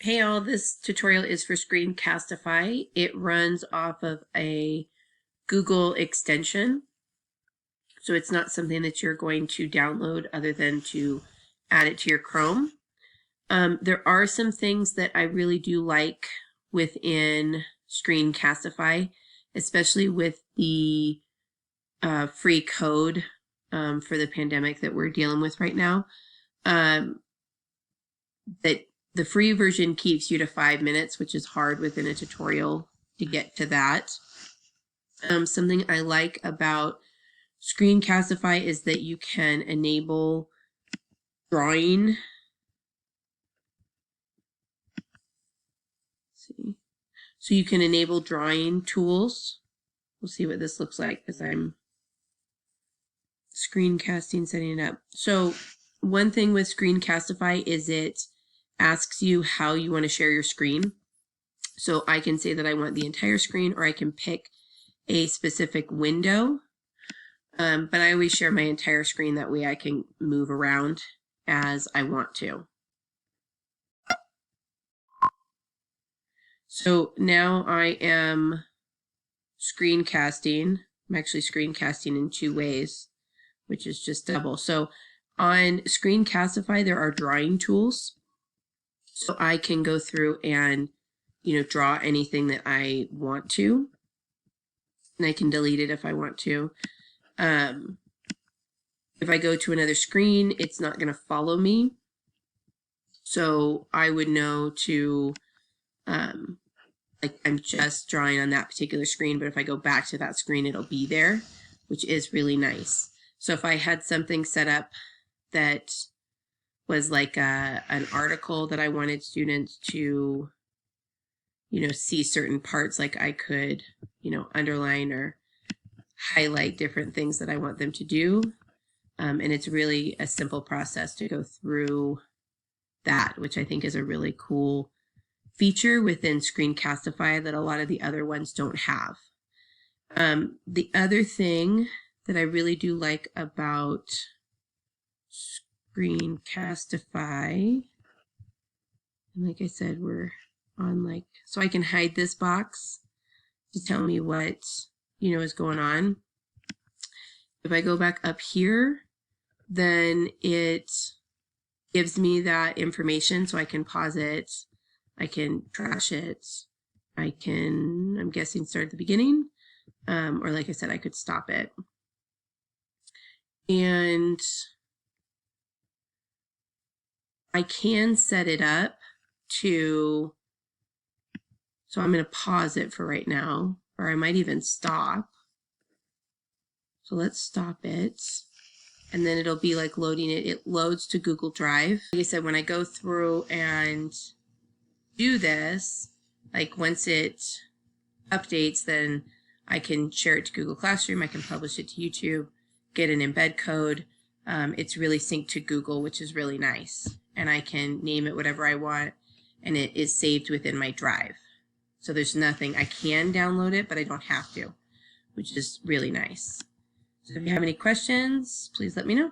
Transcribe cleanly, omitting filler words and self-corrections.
Hey all, this tutorial is for Screencastify. It runs off of a Google extension. So it's not something that you're going to download other than to add it to your Chrome. There are some things that I really do like within Screencastify, especially with the free code for the pandemic that we're dealing with right now. That the free version keeps you to 5 minutes, which is hard within a tutorial to get to that. Something I like about Screencastify is that you can enable drawing. Let's see. So you can enable drawing tools. We'll see what this looks like as I'm screencasting, setting it up. So one thing with Screencastify is it asks you how you want to share your screen. So I can say that I want the entire screen, or I can pick a specific window. But I always share my entire screen, that way I can move around as I want to. So now I am screencasting. I'm actually screencasting in 2 ways, which is just double. So on Screencastify, there are drawing tools. So I can go through and, draw anything that I want to, and I can delete it if I want to. If I go to another screen, it's not going to follow me. So I would know to, like I'm just drawing on that particular screen, but if I go back to that screen, it'll be there, which is really nice. So if I had something set up that was like an article that I wanted students to, see certain parts, like I could, underline or highlight different things that I want them to do. And it's really a simple process to go through that, which I think is a really cool feature within Screencastify that a lot of the other ones don't have. The other thing that I really do like about Screencastify, and like I said, we're on so I can hide this box to tell me what is going on. If I go back up here, then it gives me that information, so I can pause it, I can trash it, I can, I'm guessing, start at the beginning, or like I said, I could stop it. And I can set it up to, so I'm going to pause it for right now, or I might even stop. So let's stop it. And then it'll be like loading it. It loads to Google Drive. Like I said, when I go through and do this, like once it updates, then I can share it to Google Classroom. I can publish it to YouTube, get an embed code. It's really synced to Google, which is really nice. And I can name it whatever I want, and it is saved within my drive. So there's nothing, I can download it, but I don't have to, which is really nice. So if you have any questions, please let me know.